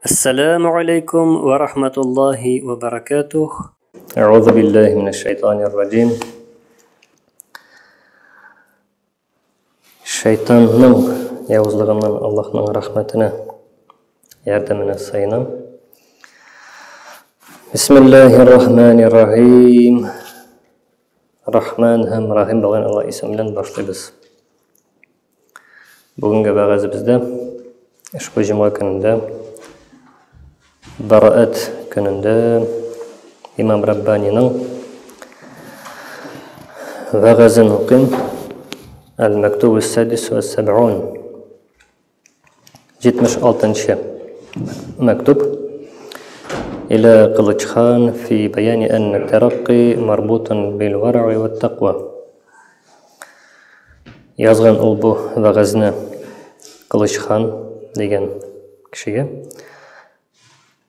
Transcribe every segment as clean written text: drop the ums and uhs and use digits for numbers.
السلام عليكم ورحمة الله وبركاته. أعوذ بالله من الشيطان الرجيم. Şeytanın yavuzluğundan Allah'ın rahmetine yardımına sığınam. Bismillahirrahmanirrahim. Rahman hem Rahim bo'lgan Allah ismi bilan boshlaymiz. Bugungi va'zimizda ushbu juma kunida Baraat kunida İmam Rabbani'nin va'zini o'qim. المكتوب السادس والسبعون 76 مكتوب إلى قلجخان في بيان أن الترقي مربوط بالورع والتقوى. Yazgan ol bu va'zni Qilichxon degan kishiga.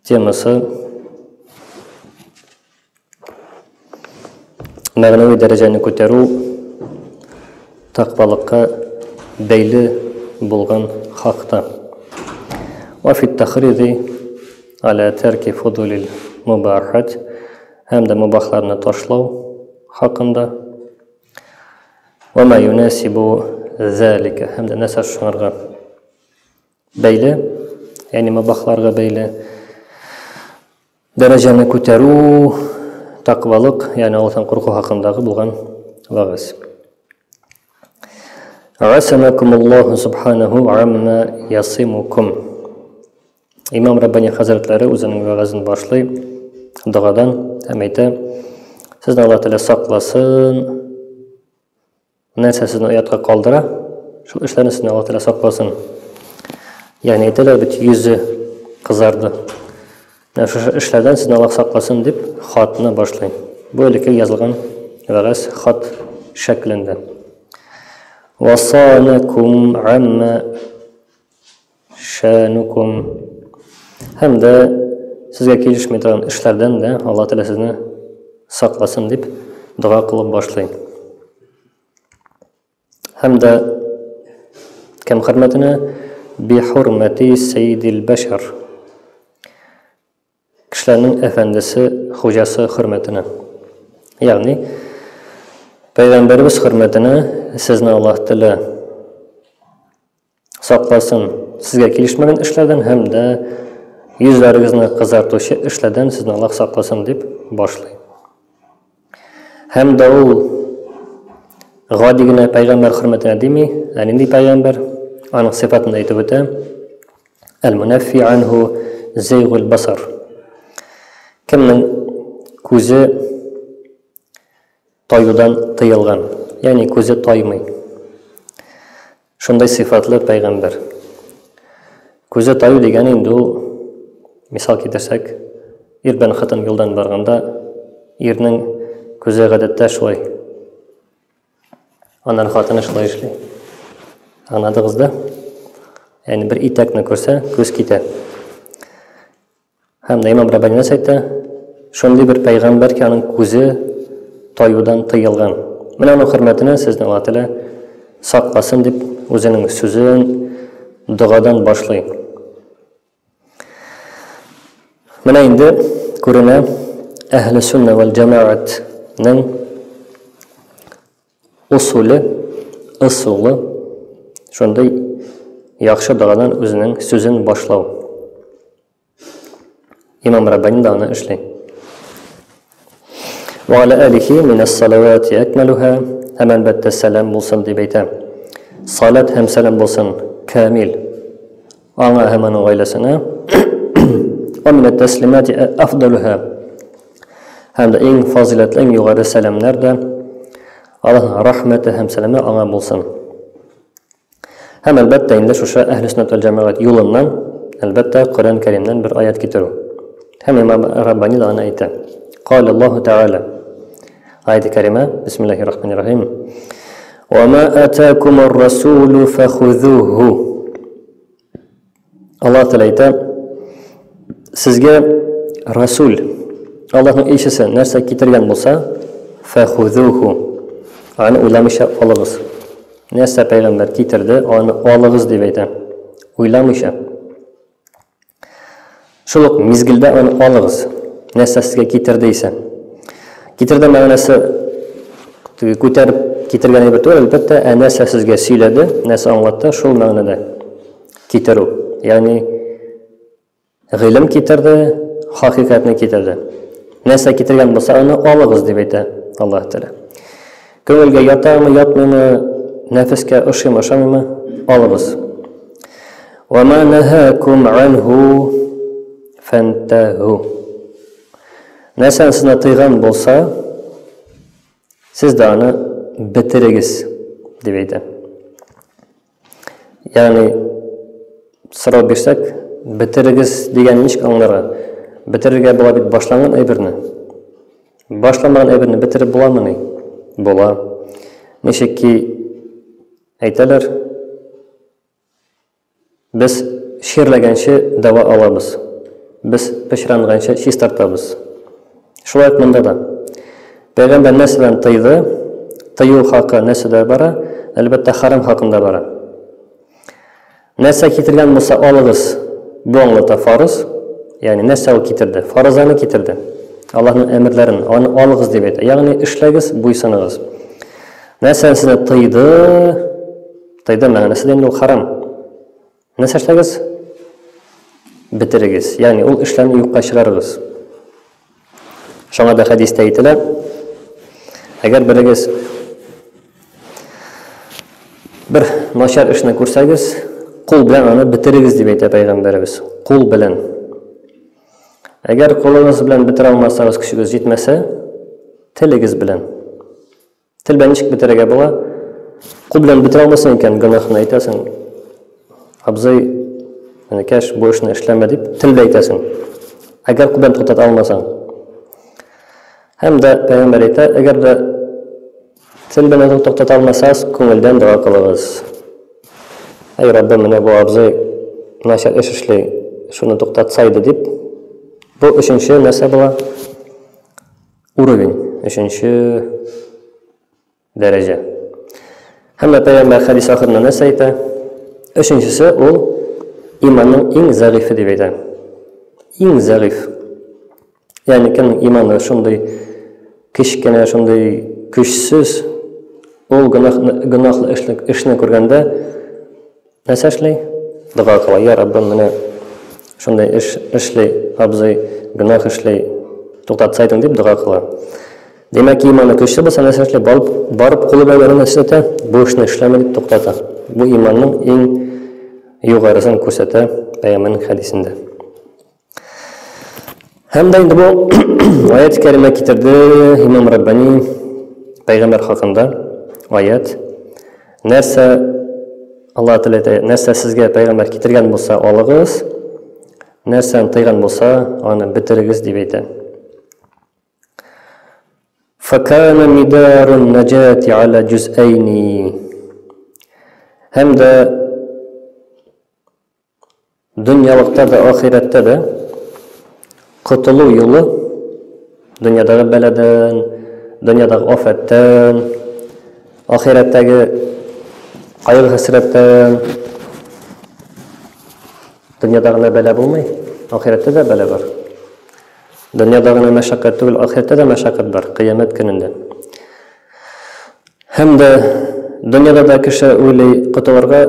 Temasi ma'naviy darajani ko'taruv taqvalıqqa beyli bulgan haqda. Ve fit tahridi ala terki fudulil mubahat hem de mubahlarını taşlav hakkında. Ve ma yunasibu zalika hem de nasar şunlarga beyli yani mubahlarga beyli dereceni ko'taruv taqvalık yani Allah'tan korku hakkındağı bulgan va'z. Asamakumullahu subhanahu amma yasimukum. İmam Rabbani Hazretleri o'zining va'zini boshlayib, duodan aytdi: Sizni Alloh taolo saqlasin. Narsa sizni oyatga qoldira, shu ishlarni sizni Alloh taolo saqlasin. Ya'ni aytdilar, bit yuzi qizardi. Shu ishlardan sizni Alloh saqlasin deb xatni boshlang. Bu yerga yozilgan va'z xat shaklida. وصانكم عما شانكم hem de sizga kelishmaydigan ishlardan da Alloh taolo sizni saqlasin deb duo qilib boshlang. Hamda kam hurmatini bi hurmati sayyidil bashar. Kishilarning efendisi, xo'jasi hurmatini. Ya'ni Peygamberimiz hürmetine sizni Alloh taolo saqlasin. Sizga kelishmagan ishlardan ham da yuzlaringizni qizartuvchi ishlardan sizni Alloh saqlasin deb boshlang. Hamda u g'odigina payg'ambar hurmatine demi, ya'ni payg'ambar aniq sifatini aytib o'tadi. Al-munaffi anhu zayg'ul basar. Kimning ko'zi toyudan tıyılgan, yani ko'zi toymay. Shunday sifatli payg'ambar. Ko'zi toyu degani endi u misol keltirsak, er bilan xotin yo'ldan borganda erning ko'zi odatda shulay. Onaning xotini shulay ishlaydi. Anladingizda? Ya'ni bir itakni ko'rsa, ko'z ketadi. Hamda Imom Rabbani aytdi, shunday bir payg'ambarki, uning ko'zi toyudan tıyılgan. Mana uning hurmatini sizni Alloh taolo saqlasin deb o'zining so'zini duodan boshlaydi. Mana endi ko'rina ahli sunna val jamoatning usuli shunday yaxshi duodan o'zining so'zini boshlaw. Imom Rabbani da'ni ishlaydi. وعلى آله من الصلوات أكملها أمن بات السلام بوصن دي بيتا صلاة هم سلام بوصن كامل أنا همن غيلسنا ومن التسليمات أفضلها هم دا إن فاضلة لن يغير السلام نردا الله رحمة هم سلام أنا بوصن هم البتة إن شوشا أهل السنة والجماعة يولنا البتة قرآن كريمنا بالآيات كتير هم رباني دعنا إيتا قال الله تعالى آية كريمة بسم الله الرحمن الرحيم وما آتاكم الرسول فخذوه. الله تعالى sizga rasul Allohning elchisi narsa keltirgan bo'lsa fakhuzuhu ani o'ylamasha oling'iz. Narsa payg'ambar keltirdi, oni oling'iz deb aytadi. O'ylamasha шул ук мизгилдә аны алыгыз. Нәрсә сезгә китерде исә. Китерде мәгънәсе күтәреп китергән әйбер түгел, әлбәттә, нәрсә сезгә сөйләде, нәрсә аңлатты, шул мәгънәдә китерү. Ягъни гыйлем китерде, хакыйкатьне китерде. Нәрсә китергән булса, аны алыгыз дип әйтә Аллаһ Тәгалә. Күңелгә ятамы, ятмыймы, нәфескә ошыймы, ошамыймы, алыгыз. Ва ма нахакум анху фантаху. Нәрсә сезне тыйган булса, siz de аны bitirigіз деп әйтә. Ягъни сорау бирсәк, bitirigіз дигән ничек аңларга? Бетерергә була бит башланган әйберне. Башламаган әйберне битереп буламыни? Була. Ничек ки әйтәләр, без ширләгәнче дава алабыз. Без пешранганча чис тартабыз. Шулай монда да. Пәйгамбәр нәрсәдән тыйды, тыю хакы нәрсәдә бара, әлбәттә харам хакында бара. Нәрсә китергән булса алыгыз, бу аңлата фарыз, ягъни нәрсә ул китерде, фарызны китерде. Аллаһның әмерләрен аны алыгыз дип әйтә. Ягъни эшләгез, буйсыныгыз. Нәрсә сезне тыйды мәгънәсе дә ул харам. Нәрсә эшләгез? Битерегез. Ягъни ул эшләрне юкка чыгарыгыз. Шуңа да хадистә әйтелә, әгәр берегез bir начар эшне күрсәгез, кул белән аны битерегез дип әйтә Пәйгамбәрбез. Кул белән. Әгәр кулыгыз белән бетерә алмасагыз, көчегез җитмәсә, телегез белән. Тел белән ничек битерергә була? Кул белән битерә алмасаң икән, гөнаһны әйтәсең. Абзый, менә кәш бу эшне эшләмә дип тел белән әйтәсең. Әгәр кул белән туктата алмасаң. Һәм дә Пәйгамбәр әйтә, әгәр дә тел белән туктата алмасагыз, күңелдән дуа кылыгыз. Ай Раббым, менә бу абзый начар эш эшләй, шуны туктатсайды дип. Бу өченче нәрсә була? Уровень, өченче дәрәҗә. Һәм Пәйгамбәр хадис ахырында нәрсә әйтә? Өченчесе ул иманның иң зәгыйфе дип әйтә. Иң зәгыйф. Ягъни кем иманы шундый кичкенә, шундый көчсез, ул гөнаһлы эшне күргәндә нәрсә эшләй? Дуа кыла. Я Раббым, менә шундый эш эшләй, абзый гөнаһ эшләй, туктатсайдың дип дуа кыла. Демәк, иманы көчле булса, нәрсә эшләй? Барып кулы белән нәрсә итә? Бу эшне эшләмә дип туктата. Бу иманның иң югарысын күрсәтә Пәйгамбәрнең хадисендә. Һәм дә инде бу аят кәриме китерде Имам Раббани Пәйгамбәр хакында аят. Нәрсә Алла Тәгалә нәрсә сезгә Пәйгамбәр китергән булса, алыгыз. Нәрсән тыйган булса, аны битерегез дип әйтә. Факана мидарун наҗати аля җузъайни. Һәм дә дөньялыкта да, ахирәттә дә котылу юлы дөньядагы бәладән, дөньядагы афәттән, ахирәттәге кайгы-хәсрәттән. Дөньядагы бәла булмый, ахирәттә дә бәла бар. Дөньядагы мәшәкать түгел, ахирәттә дә мәшәкать бар, кыямәт көнендә. Һәм дә дөньяда да кеше уйлый котылырга,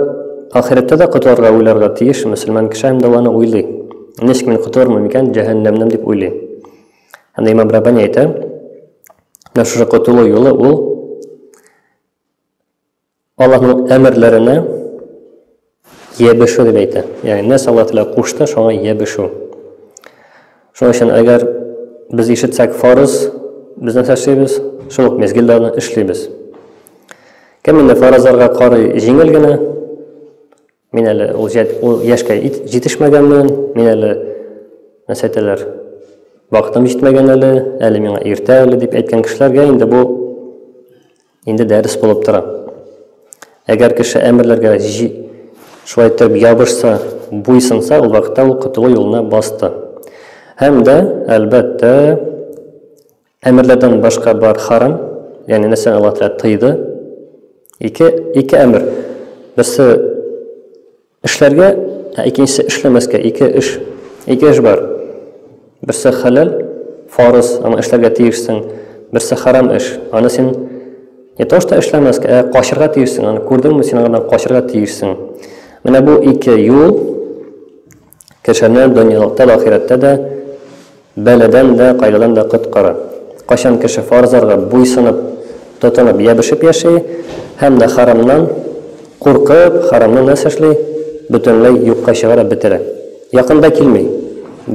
ахирәттә дә котылырга уйларга тиеш, мөселман кеше һәм дә аны уйлый. Ничек мин котылырмын икән җәһәннәмнән дип уйлый. Һәм Имам Раббани әйтә, менә шушы котылу юлы ул Аллаһның әмерләренә ябышу дип әйтә. Ягъни нәрсә Алла Тәгалә кушты, шуңа ябышу. Шуның өчен әгәр без ишетсәк фарыз, без нәрсә эшлибез? Шул ук мезгилдә аны эшлибез. Кем инде фаразларга карый җиңел генә, мин әле ул яшькә җитешмәгәнмен, мин әле нәрсә әйтәләр, вакытым җитмәгән әле миңа иртә әле дип әйткән кешеләргә инде бу инде дәрес булып тора. Әгәр кеше әмерләргә шулай итеп ябышса, буйсынса, ул вакытта ул котылу юлына басты. Һәм дә әлбәттә әмерләрдән башка бар харам, ягъни нәрсә Алла Тәгалә тыйды. Ике әмер. Берсе эшләргә, икенчесе эшләмәскә, ике эш бар. Birsi halal, farz, ama ishlarga tegishsin. Birsi haram ish. Ana sen ne to что ishlamasga, qoshirga tegishsin. Ana ko'rdingmi, sen oradan qoshirga tegishsin. Mana bu ikki yo'l kishini dunyoda va oxiratda da baladan da qaydadan da qutqara. Qachon kishi farzlarga bo'ysunib, to'tinib, yabishib yashay, hamda haramdan qo'rqib, haramdan nasashli butunlay yo'qqa chiqarib bitira. Yaqinda kelmay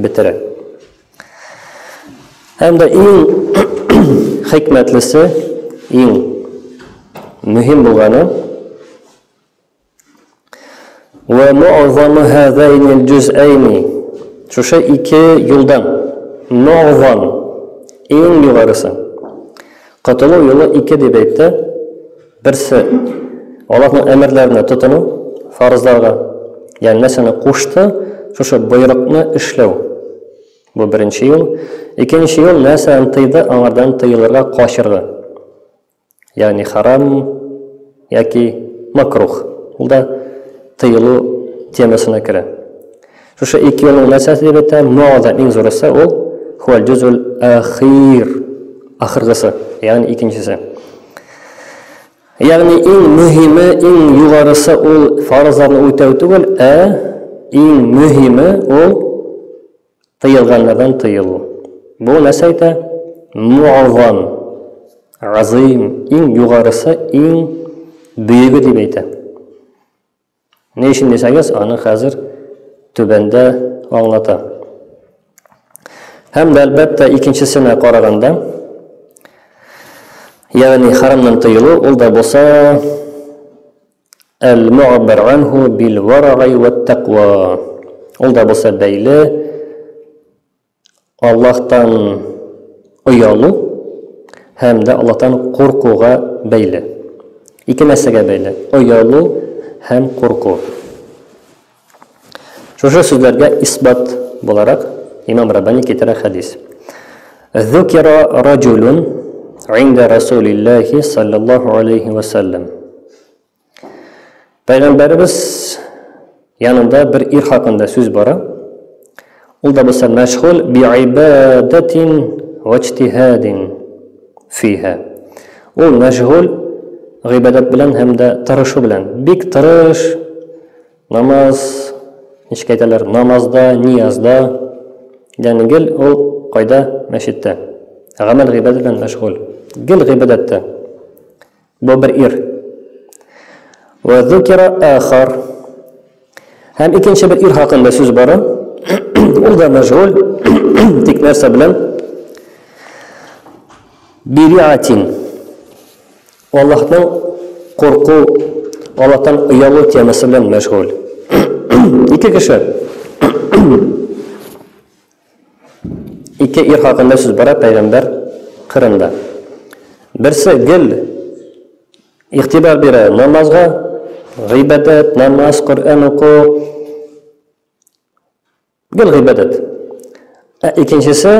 bitira. Hamda eng hikmatlisi, eng muhim bo'lgani va mu'azzamu hadayn al-juz'ayn. O'sha ikki yo'ldan mu'azzam eng yuqorisi. Qatluv yo'li ikki deb aytdi. Birsi Allohning amrlarini tutinu, farzlarga, ya'ni narsani qo'shdi, o'sha buyruqni ishlav. Bu birinchi yo'l. Ikkinchi yo'l narsani tiydi, onlardan tiyilirga qoshirdi. Ya'ni haram yoki makruh. Unda tiyilu temasına kira. O'sha ikki yo'lning narsasi deb aytdi, mu'azzam eng zo'risi u huval juzul akhir. Axirgisi, ya'ni ikkinchisi. Ya'ni eng muhimi, eng yuqorisi u farzlarni o'tav tugul, eng muhimi u tiyilganlardan tiyilu. Bu narsa ayta mu'azzam, azim, eng yuqorisi, eng buyugi deb ayta. Ne için desangiz, onu hozir tubanda anglata. Hem de albatta ikkinchisini qaraganda, ya'ni haramdan tiyilu, ul da bo'lsa al-mu'abbar anhu bil wara'i wat taqwa. Ul da bo'lsa bayli Allohdan uyalu hamda Allohdan qo'rquga bayli. Ikki narsaga bayli. Uyalu ham qo'rquv. Shosha so'zlarga isbot bo'larak Imom Rabbani keltirgan hadis. Zukira rajulun 'inda Rasulillah sallallohu alayhi va sallam. Payg'ambarimiz yanında bir ir haqida so'z bor. U da bo'lsa mashg'ul bi ibadatin va ijtihadin fiha. U mashg'ul g'ibadat bilan hamda tirishu bilan. Bek tirish, namoz, nechta aytadilar, namozda, niyozda, ya'ni gil u qoida masjidda. Amal g'ibadat bilan mashg'ul. Gil g'ibadatda. Bu bir ir. Va zikra akhar. Ham ikkinchi bir ir haqida so'z bor. U da mashg'ul tik narsa bilan biriatin. Allohdan qo'rquv, Allohdan uyalu temasi bilan mashg'ul. Ikki kishi ikki ir haqida so'z bor payg'ambar qirinda. Birsi gil ihtibor bera namozga, g'ibadat, namoz, Qur'on o'qu, gil g'ibadat. Ikkinchisi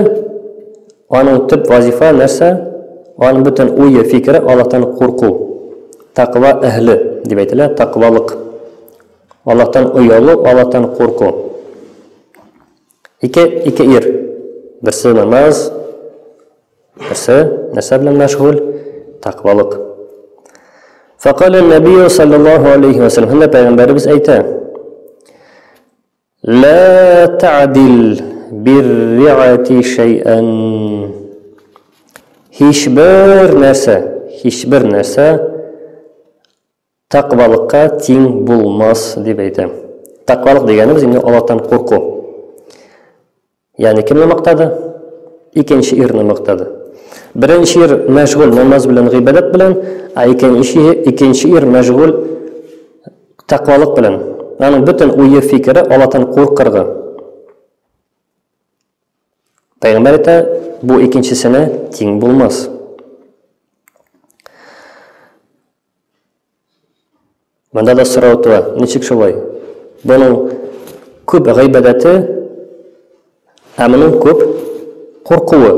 onun tip vazifa narsa, onun bütün o'yi, fikri Allohdan qo'rquv. Taqvo ahli deb aytiladi, taqvoliq. Allohdan uyalu, Allohdan qo'rquv. Ikki ir. Birsi namoz, birsi narsa bilan mashg'ul, taqvoliq. Faqala an-nabiy sallallohu alayhi va sallam, payg'ambarimiz aytdi: "La ta'dil bir-ri'ati shay'an." Hiç bir narsa taqvoliqqa teng bo'lmas deb aytadi. Taqvoliq deganimiz endi Allohdan qo'rquv. Ya'ni kimni maqtadi? Ikkinchi irni maqtadi. Birinchi ir mashg'ul namoz bilan, g'ibadat bilan, ikkinchi ir mashg'ul taqvoliq bilan. Ya'ni butun o'yi, fikri Allohdan qo'rqirdi. Payg'ambar aytadi, bu ikkinchisine teng bo'lmas. Bunda da so'rov tuva, nechik shulay? Buning ko'p g'ibadati, amning ko'p qo'rquvi.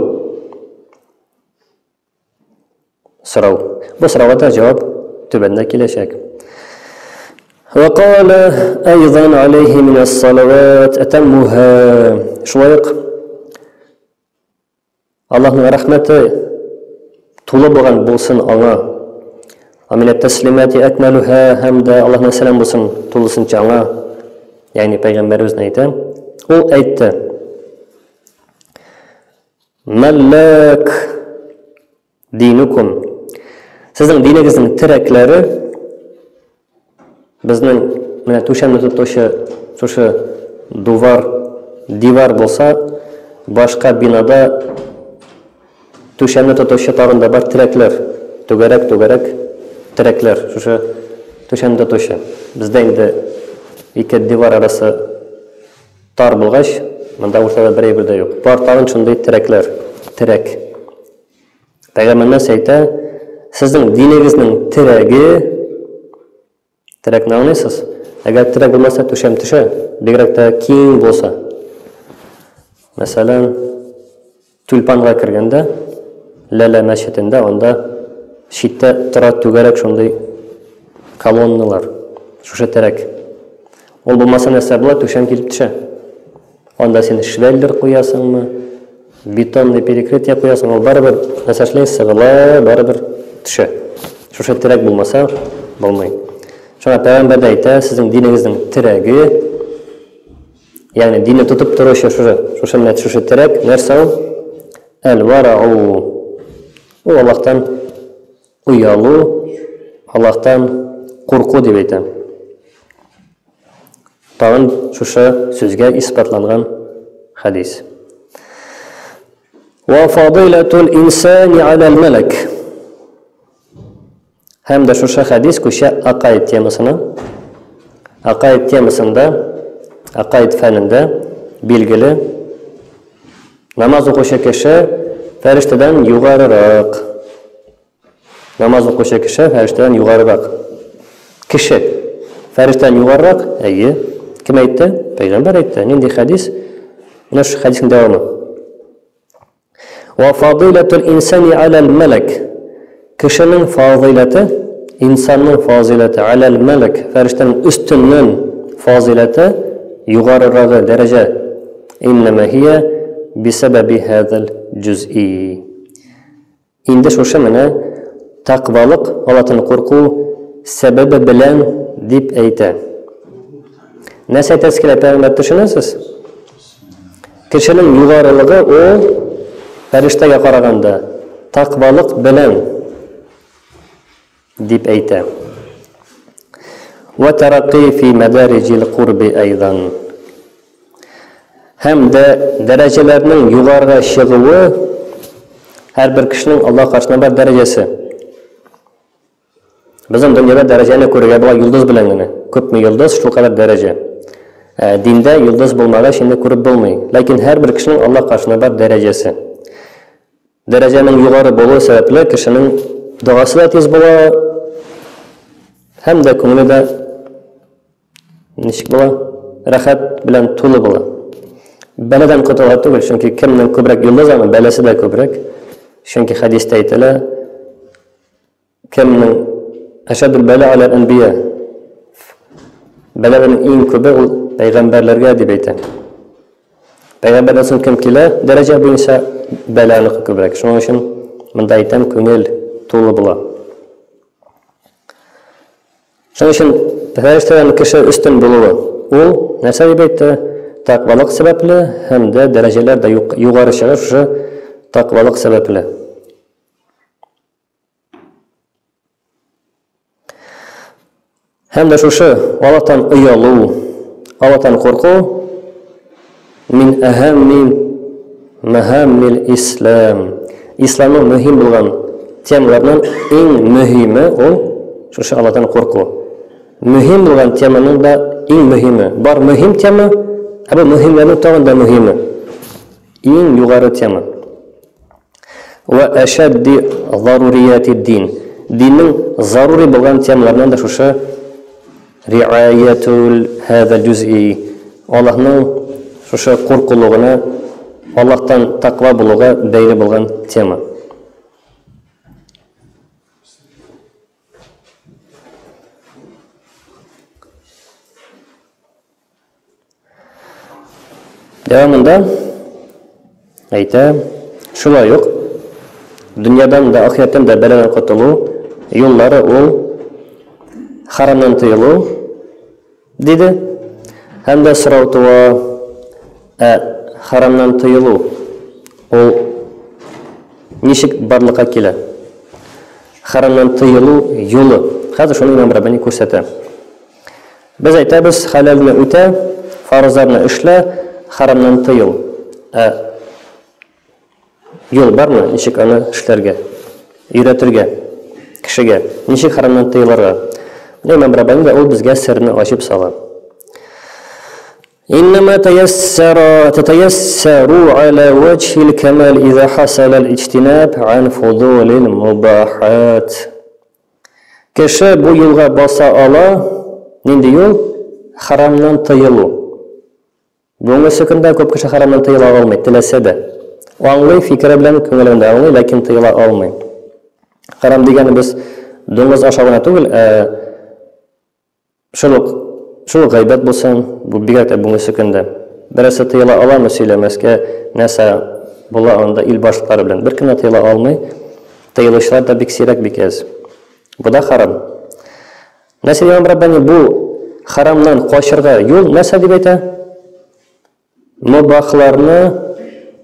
So'rov. Bu so'rovga javob tubanda kelajak. Va qala aydan alayhi min as-salawat atammuha. Shulay Аллаһның рәхмәте тулы булган булсын аңа. Аминат таслимати акмалуха, һәм дә Аллаһның сәлам булсын тулысынча аңа. Ягъни пәйгамбәрбез әйтә. Ул әйтте: "Маллак динукум." Сезнең динегезнең терәкләре безнең менә түшәмне тотучы шушы дивар булса, башка бинада түшәмне тотучы тагында бар терәкләр, түгәрәк терәкләр, шушы түшәмне тотучы. Бездә инде ике дивар арасы тар булгач, монда уртада берәй дә юк. Бар тагын шундый терәкләр, терәк. Пәйгамбәрбез әйтә: "Сезнең динегезнең терәкне аңлыйсыз? Әгәр терәк булмаса, түшәм төшә, бигрәк тә киң булса. Мәсәлән, Тюльпанга кергәндә, Ләлә мәчетендә, анда читтә тора түгәрәк шундый колонналар, шушы терәк. Ул булмаса нәрсә була, түшәм килеп төшә. Анда син швеллер куясыңмы, бетонный перекрытие куясың, ул барыбер нәрсә эшләй, сыгыла, барыбер төшә. Шушы терәк булмаса, булмый. Шуңа пәйгамбәр әйтә: "Сезнең динегезнең терәге, ягъни динне тотып торучы шушы терәк нәрсә ул? Әл-варау." Ул Аллаһтан уялу, Аллаһтан курку дип әйтә. Тагын шушы сүзгә испатланган хадис. "Ва фадилатул инсани алал малак." Һәм дә шушы хадис күчә акаид темасына. Акаид темасында, акаид фәнендә билгеле, намаз укучы кеше фәрештәдән югарырак. Намаз укучы кеше фәрештәдән югарырак. Кеше фәрештәдән югарырак, әйе. Кем әйтте? Пәйгамбәр әйтте. Нинди хадис? Менә шу хадисның дәвамы. "Ва фадилатул инсани алал малак." Кешенең фазилаты, инсанның фазилаты алал малак, фәрештәнең өстеннән фазилаты, югарырагы дәрәҗә. Иннама хия бисабаби хазал джуз'i. Инде шушы менә тақвалык, Аллаһтан курку сәбәбе белән дип әйтә. Нәрсә әйтәсе килә пәйгамбәр, төшенәсез? Кешенең югарылыгы ул фәрештәгә караганда тақвалык белән дип әйтә. "Ва тарaqi fi madarij al-qurb aydan." Һәм дә дәрәҗәләрнең югарыга чыгуы һәрбер кешенең Аллаһ каршына бар дәрәҗәсе. Безнең дөньяда дәрәҗәне күрергә була йолдыз белән генә. Күпме йолдыз, шул кадәр дәрәҗә. Диндә йолдыз булмагач инде күреп булмый. Ләкин һәрбер кешенең Аллаһ каршына бар дәрәҗәсе. Дәрәҗәнең югары булуы сәбәпле кешенең дуасы да тиз була, һәм дә күңеле дә ничек була? Рәхәт белән тулы була. Бәладән котыла түгел, чөнки кемнең күбрәк йолдыз, аның бәласе дә күбрәк. Чөнки хадистә әйтелә: "Кемнең ашадул бәла алал анбия." Бәладән иң күбе ул пәйгамбәрләргә дип әйтә. Пәйгамбәрдән соң кем килә, дәрәҗә буенча бәланыкы күбрәк. Шуның өчен монда әйтәм, күңел тулы була. Шуның өчен фәрештәдән кеше өстен булуы, ул нәрсә дип әйтте? Тақвалык сәбәпле, һәм дә дәрәҗәләр дә югары чыгыр шушы тақвалык сәбәпле. Һәм дә шушы Аллаһтан уялу, Аллаһтан курку мин әһәмми мәһәммил ислам. Исламның мөһим булган темаларның иң мөһиме ул шушы Аллаһтан курку. Мөһим булган теманың да иң мөһиме. Бар мөһим тема, ә бу мөһимләрнең тагын да мөһиме. Иң югары тема. Ва ашадди зарурияти дин. Диннең зарури булган темаларынан да шушы риаятул хаза джуз'i. Аллаһның шушы куркулыгына, Аллаһтан тақва булуга бәйле булган тема. Дәвамында әйтә: Шулай ук дөньядан да, ахираттан да бәладән котылу юллары ул харамнан тыелу диде. Һәм дә сорау туа, харамнан тыелу ул ничек барлыкка килә? Харамнан тыелу юлы. Хәзер шуны Имам Раббани күрсәтә. Без әйтәбез, хәләлне үтә, фарызларны эшлә, харамнан тыел. Юл бармы? Ничек аны эшләргә, өйрәтергә кешегә? Ничек харамнан тыелырга? Имам Раббани да ул безгә серне ачып сала. إنما تتيسر على وجه الكمال إذا حصل الاجتناب عن فضول المباحات. Кеше бу юлга баса ала, нинди юл? Харамнан тыелу. Бүгенге көндә күп кеше харамнан тыела алмый, теләсә дә. Аңлый, фикере белән күңелендә аңлый, ләкин тыела алмый. Харам дигәне без дуңгыз ашавына түгел, шул гайбәт булсын, бу бигрәк тә бүгенге көндә. Берсе тыела аламы сөйләмәскә, нәрсә була анда ил башлыклары белән. Бер кемне тыела алмый, тыелышлар да бик сирәк, бик әз. Бу да харам. Нәрсә Имам Раббани бу харамнан качырга юл нәрсә дип әйтә? Мубахларны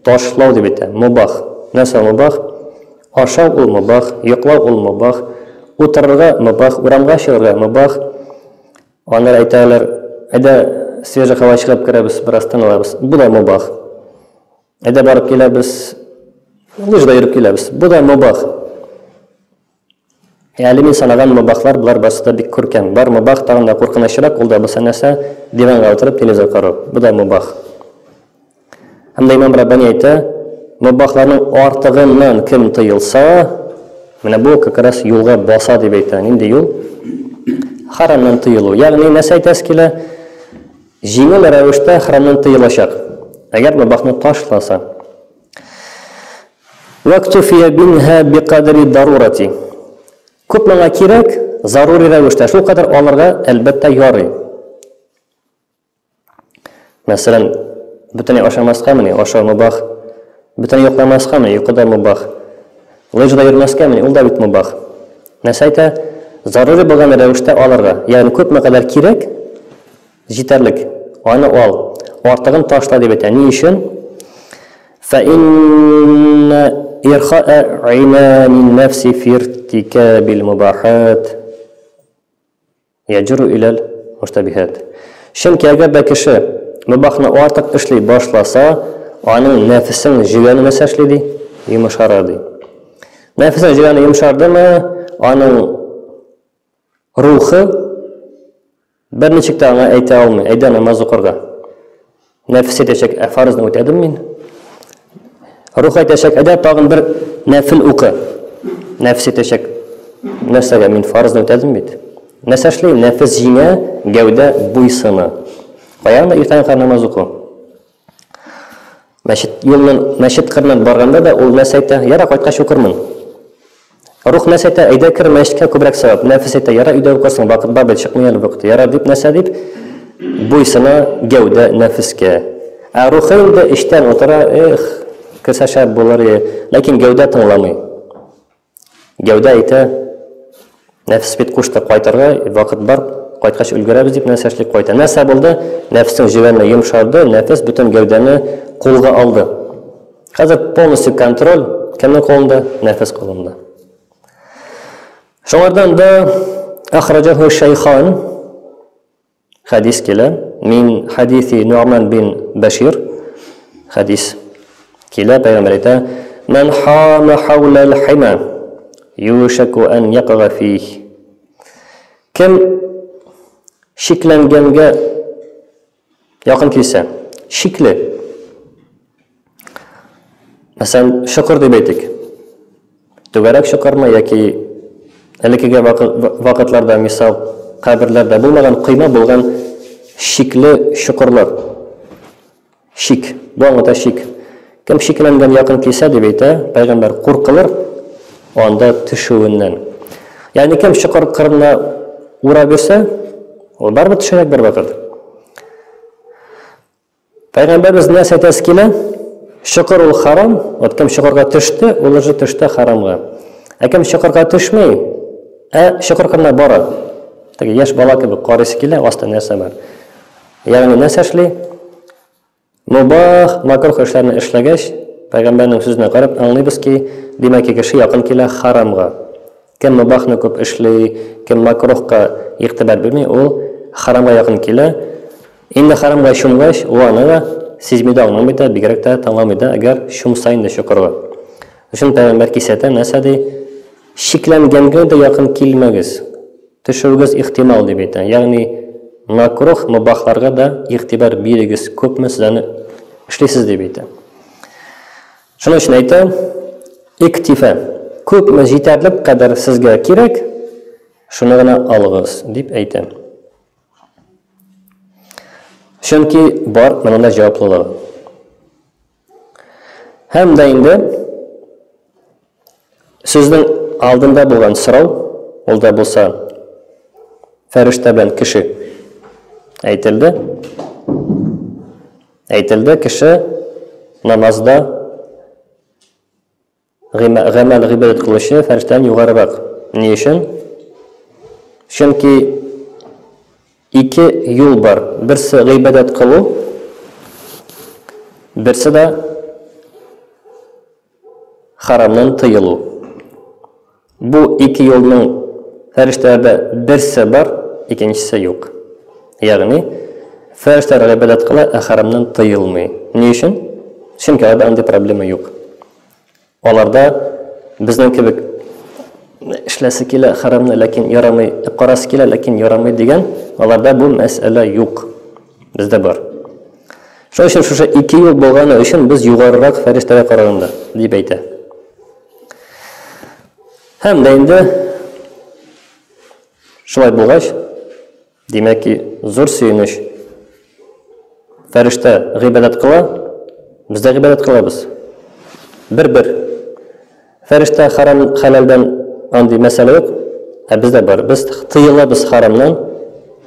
ташлау дип әйтә. Мубах. Нәрсә мубах? Ашау ул мубах, йоклау ул мубах, утырырга мубах, урамга чыгарга мубах. Анлар әйтәләр, әйдә свежий һава чыгып керәбез, бераз тынлабыз. Бу да мубах. Әйдә барып киләбез, лыжда йөреп киләбез. Бу да мубах. Әлеме санаган мубахлар булар баста бик күркәм. Бар мубах тагын да куркынычрак, ул да булса нәрсә? Диванга утырып телевизор карау. Бу да мубах. Һәм Имам Раббани әйтә, мубахларның артыгыннан кем тыелса, менә бу как раз юлга баса дип әйтә. Нинди юл? Харамнан тыелу. Ягъни нәрсә әйтәсе килә? Җиңел рәвештә харамнан тыелачак. Әгәр мубахны ташласа. Вактуфия бинха биқадри дарурати. Күп маңа кирәк, зарури рәвештә, шул кадәр алырга әлбәттә ярый. Мәсәлән, бөтенләй ашамаскамыни, ашау мубах. Бөтенләй йокламаскамыни, йокыда мубах. Лыжда йөрмәскәмени, ул да бит мубах. Нәрсә әйтә? Зарури булган рәвештә алырга. Ягъни күп мәкадәр кирәк, җитәрлек. Аны ал. Артыгын ташла дип әйтә. Ни өчен? فإن إرخاء عنان النفس في ارتكاب المباحات يجر إلى المشتبهات. Чөнки әгәр дә кеше мубахны артык эшли башласа, аның нәфесен җигәне нәрсә эшли? Йомшарды. Нәфесен җигәне йомшардымы, аның рухы бер ничек тә аңа әйтә алмый, әйдә намаз укырга. Нәфес әйтәчәк, фарызны үтәдем мин. Рух әйтәчәк, әйдә тагын бер нәфил укы. Нәфес әйтәчәк, нәрсәгә мин фарызны үтәдем бит. Нәрсә эшли? Нәфес җиңә, гәүдә буйсына. Каян да иртән намаз уку. Мәчет кырыннан барганда да ул нәрсә әйтә, яра кайткач укырмын. Рух нәрсә әйтә, әйдә кер мәчеткә күбрәк савап. Нәфес әйтә, яра өйдә укырсың, вакыт бар бит, чыкмый әле вакыт. Яра дип нәрсә дип? Буйсына, гәүдә нәфескә. Рух инде эштән утыра, кирсә шәп булыр, ләкин гәүдә тыңламый. Гәүдә әйтә, нәфес бит кушты кайтырга, вакыт бар, кайткач өлгерәбез дип нәрсә эшли кайта. Нәрсә булды? Нәфестең җибәрне йомшарды, нәфес бүтән гәүдәне кулга алды. Хәзер полностью контроль кемнең кулында? Нәфес кулында. Шуңардан да ахраҗаһу шейхан хадис килә, мин хадиси Нуъман бин Башир хадис килә, пәйгамбәр әйтә, "Ман хама хаула ал-хима юшаку ан яқга фих." Кем шикләнгәнгә якын килсә, шикле. Мәсәлән, шөкер дип әйтик. Түгәрәк шөкерме яки элекеге вакытларда, мисал, каберләрдә булмаган, кыйма булган шикле шөкерләр. Шик, бу аңлата шик. Кем шикләнгән якын килсә дип әйтә, пәйгамбәр куркылыр анда төшүеннән. Ягъни кем шөкер кырына ура бирсә, ул барбы төшәк бер вакыт. Пәйгамбәрбез нәрсә әйтәсе килә? Шөкір ул харам, вот кем шөкірға төшті, ул уже төшті харамға. Ә кем шөкірға төшмей, шөкір қылмай бара. Теге яшь бала кебек карыйсы килә, аста нәрсә бар. Ягъни нәрсә эшли? Мубах, макрух эшләрне эшләгәч, Пайгамбарның сүзенә карап аңлыйбыз ки, димәк кеше якын килә харамга. Кем мубахны күп эшли, кем макрухка игътибар бирмей, ул харамга якын килә. Инде харамга шумгач, ул аны сизми дә аңламый да, бигрәк тә таңламый да, әгәр шумсайын да шөкергә. Өчен Пайгамбар кисәтә нәрсә ди? Шикләнгәнгә дә якын килмәгез. Төшүгез ихтимал дип әйтә. Ягъни макрух мубахларга да игътибар бирегез, күпме сез аны эшлисез дип әйтә. Шуның өчен әйтә, иктифа. Күпме җитәрлек кадәр сезгә кирәк, шуны гына алыгыз дип әйтә. Чөнки бар монда җаваплылыгы. Һәм дә инде сүзнең алдында булган сорау, ул да булса фәрештә белән кеше әйтелде. Әйтелде кеше намазда гамәл гыйбадат кылучы фәрештәдән югарырак. Ни өчен? Чөнки ике юл бар. Берсе гыйбадат кылу, берсе дә харамнан тыелу. Бу ике юлның фәрештәдә берсе бар, икенчесе юк. Ягъни фәрештәләр гыйбадат кыла, ә харамнан тыелмый. Ни өчен? Чөнки аларда андый проблема юк. Аларда безнең кебек эшләсе килә харамны, ләкин ярамый, карасы килә, ләкин ярамый дигән, аларда бу мәсьәлә юк. Бездә бар. Шуның өчен шушы ике юл булганы өчен без югарырак фәрештәгә караганда дип әйтә. Һәм дә инде шулай булгач, димәк ки, зур сөенеч. Фәрештә гыйбадат кыла, без дә гыйбадат кылабыз. Бер-бер. Фәрештә харам халалдан андый мәсьәлә юк, ә бездә бар. Без тыелабыз харамнан,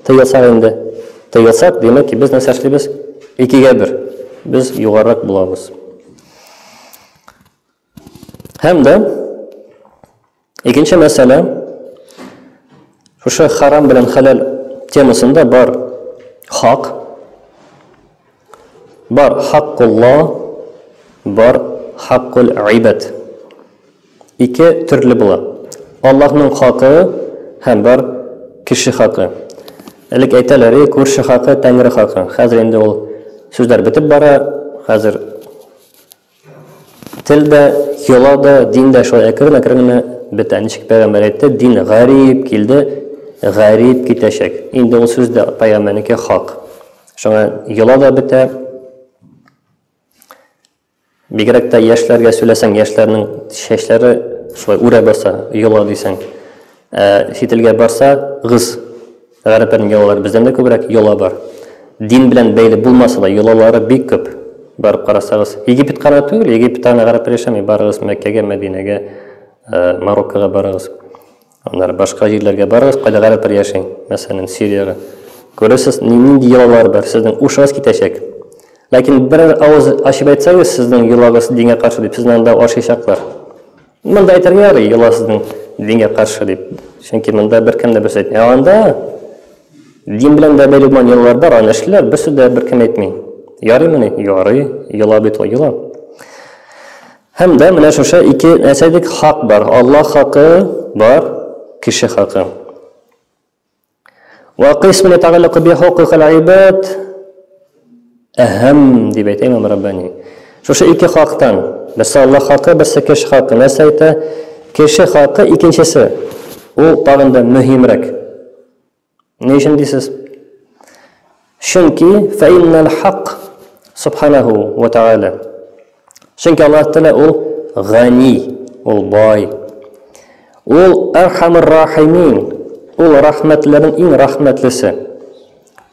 тыелсак инде. Тыелсак, димәк ки, без нәрсә эшлибез? Икегә бер. Без югарырак булабыз. Һәм дә икенче мәсьәлә, шушы харам белән халал темасында бар хак, бар хаккулла, бар хаккул ибад. Ике төрле була. Аллаһның хакы һәм бар кеше хакы. Элек әйтәләр, күрше хакы, Тәңре хакы. Хәзер инде ул сүзләр битеп бара. Хәзер телдә, йолада, диндә шулай әкрен-әкрен бетә. Ничек Пәйгамбәр әйтте, дин гариб килде, гариб китәчәк. Инде ул сүздә Пәйгамбәрнеке хак. Шуңа йолада бетә. Бигрәк тә яшьләргә сөйләсәң, яшьләрнең чәчләре шулай үрә баса, йола дисәң. Фителгә барса, гыз. Гарәпләрнең йолалары бездән дә күбрәк йола бар. Дин белән бәйле булмаса да, йолалары бик күп. Барып карасагыз, Египет кара түгел, Египтта гарәпләр яшәми, барыгыз Мәккәгә, Мәдинәгә, Мароккога барыгыз. Аннары башка җирләргә барыгыз, кайда гарәпләр яши, мәсәлән, Сириягә. Күрәсез, нинди йолалар бар, сезнең ушыгыз китәчәк. Ләкин бер авыз ачып әйтсәгез, сезнең йолагыз дингә каршы дип, сезнең анда ашыйчаклар. Монда әйтергә ярый, йола сезнең дингә каршы дип. Чөнки монда беркем дә әйтми. Анда дин белән дә бәйле булган йолалар бар, аны эшләр, берсе дә беркем әйтми. Ярыймыни? Ярый, йола бит ул йола. Һәм дә менә шушы ике нәрсәдәк хак бар. Аллаһ хакы бар, кеше хакы. Ва қисмун ятағаллақу би хукуқил ибад әһәм дип әйтә Имам Раббани. Шушы ике хактан, берсе Аллаһ хакы, берсе кеше хакы. Нәрсә әйтә? Кеше хакы икенчесе. Ул тагын да мөһимрәк. Ни өчен дисез? Чөнки фаиннал хак субханаху ва тааля. Чөнки Аллаһ Тәала ул гани, ул бай. Ул архамур рахимин. Ул рахмәтләрнең иң рахмәтлесе.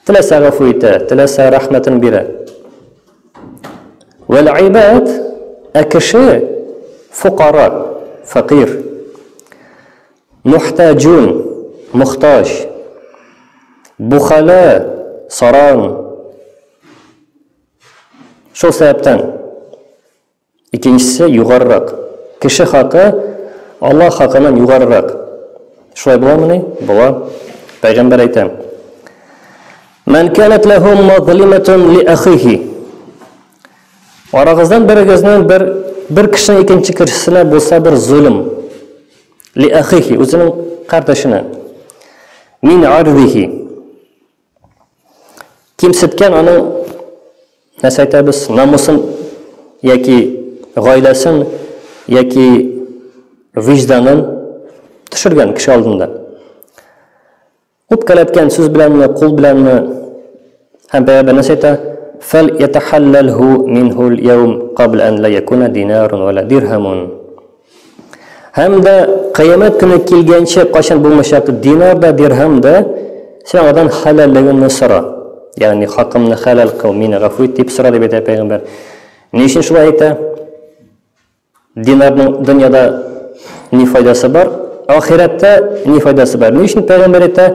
Теләсә гафу итә, теләсә рахмәтен бирә. Вал ибад акши фуқара, фақир. Мухтаҗун, мухтаҗ. Бухала, саран. Шул сәбәптән Ikkinchisi yuqoriroq. Kishi haqi Alloh haqidan yuqoriroq. Shulay bo'ladimi? Bo'ladi. Payg'ambar aytadi: "Man kanat lahu mazlimatun li akhihi." Orag'izdan birigizning bir kishining ikkinchi kishisine bo'lsa bir zulm. Li akhihi, o'zining qardashini. Min ardihi. Kimsitgan uni nasib aytamiz, namusin yoki g'oilasin yoki vijdonin tushirgan kishi oldinda. O'pkalatgan so'z bilanmi, qo'l bilanmi ham payg'ambar nasib aytadi: "Fal yatahallalhu minhu al-yawm qabla an la yakuna dinarun wa la dirhamun." Hamda qiyomat kuni kelgancha qachon bo'lmasa dinarda dirhamda sen undan halolligini so'ra. Ya'ni haqqimni halol qil, meni g'afur et deb so'ra deb aytadi payg'ambar. Nechun shulay aytadi? Dinarning dunyoda ne foydasi bor, oxiratda ne foydasi bor. Nechun payg'ambar aytadi?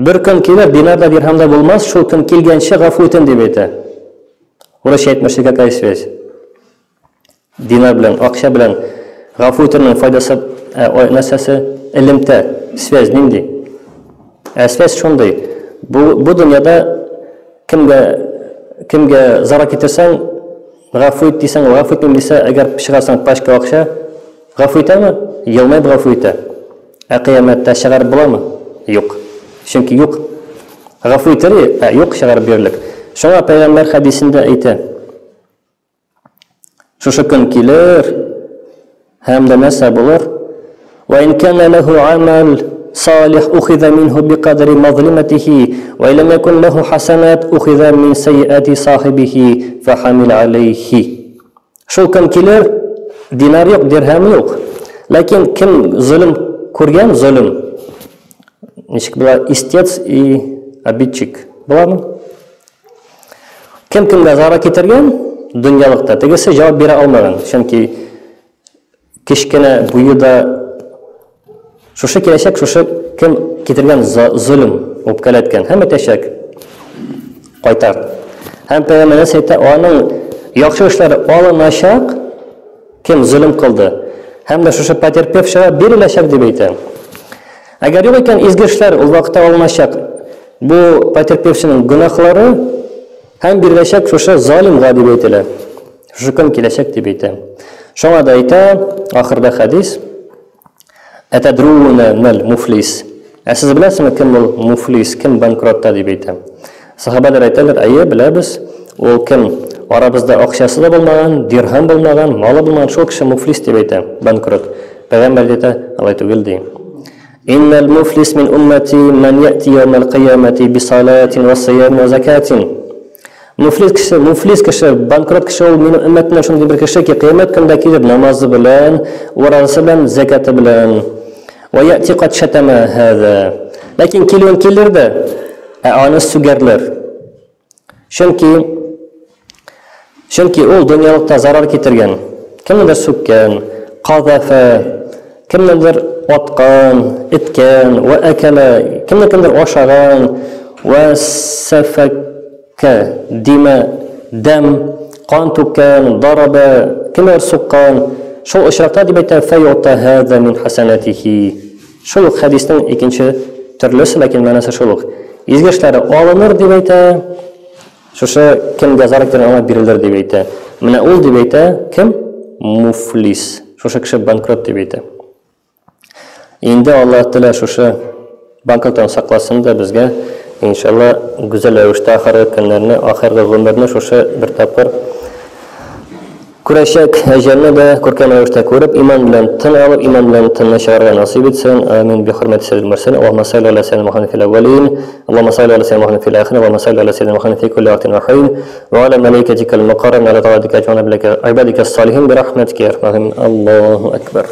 Bir kun kelar dinarda dirhamda bo'lmas, shu kun kelgancha g'afur etin deb aytadi. Urush aytmoqchi какая связь? Dinar bilan, aqsha bilan g'afur etinning foydasi nasasi ilmda связь nima? Связь shunday. Bu dunyoda kimga zarar keltirsang, g'afur et desang, g'afur etmim desa, agar pishirsang pashka aqsha, g'afur etami? Yilmay g'afur etadi. Qiyomatda shag'ar bo'ladimi? Yo'q. Chunki yo'q. G'afur etadi, yo'q shag'ar berilib. Shunga payg'ambar hadisida aytadi: "Shu kun kelar hamda nasa bo'lar. Va in kana lahu amal salih ukhidha minhu biqadri mazlimatihi wa lam yakun lahu hasanat ukhidha min sayyiati sahibihi fa hamil alayhi." Shu kun kelar dinar yo'q, dirham yo'q. Lekin kim zulm ko'rgan, zulm nechik bo'lar, istets и обидчик bo'ladimi? Kim kimga zarar keltirgan dunyolikda tegisi javob bera olmagan. Chunki kichkina buyida shusha kelashak, shusha kim keltirgan zulm, o'pkalatgan, hamma tashak qaytar. Ham payg'ambar aytdi, uning yaxshi ishlari olinashaq, kim zulm qildi, hamda shusha poterpevshga berilashaq deb aytadi. Agar yo'q ekan ezgi ishlar u vaqtda olinashaq, bu poterpevshining gunohlari ham berilashaq shusha zolimga deb aytiladi. Shu kun kelashaq deb aytadi. Shunga da aytadi oxirida hadis: "Atadruna mal muflis." Siz bilasizmi kim bu muflis, kim bankrotda deb aytadi. Sahobalar aytadilar: "Ayye, bilamiz. U kim orabizda aqshasi da bo'lmagan, dirham bo'lmagan, moli bo'lmagan shu kishi muflis deb aytadi, bankrot." Payg'ambar aytadi: "Alloh tugildi. Innal muflis min ummati man ya'ti yawmal qiyamati bi salatin wa siyam wa zakatin." Muflis kishi, bankrot kishi u meni ummatimdan shunday bir kishiki qiyomat kunida kelib namozi bilan, o'rasi bilan, zakati bilan. Va ya'ti qad shatama hada. Lekin kelirdi, oni sugarlar. Chunki u dunyolikda zarar keltirgan, kimnidir so'kkan, qazafa, kimnidir otgan, itgan va akala, kimnidir oshagan va safaka dima dam qon to'kkan, daraba, kimlar so'kkan, shu ishroqda deb aytadi fayota hada min hasanatihi. Shu hadisning ikkinchi turlisi, lekin ma'nosi shu. Ezgi ishlari olinir deb aytadi. Shusha kimga zarar keltirgan berildir deb aytadi. Mana u deb aytadi kim? Muflis. Shusha kishi bankrot deb aytadi. Endi Alloh taolo shusha bankrotdan saqlasin-da bizga inshaalloh go'zal ravishda oxirgi kunlarni, oxirgi umrni shusha bir taqir kurashak ajalni da ko'rkam ravishda ko'rib, iymon bilan tin olib, iymon bilan tinlashga nasib etsin. Amin. Bi hurmati sayyidil mursalin. Allohumma salli ala sayyidina Muhammad fil awwalin. Allohumma salli ala sayyidina Muhammad fil akhirin. Allohumma salli ala sayyidina Muhammad fi kulli waqtin wa hin. Wa ala malaikatikal muqarrabin ala ta'atika wa ibadika as-salihin bi rahmatika ya arhamar rahimin. Allahu akbar.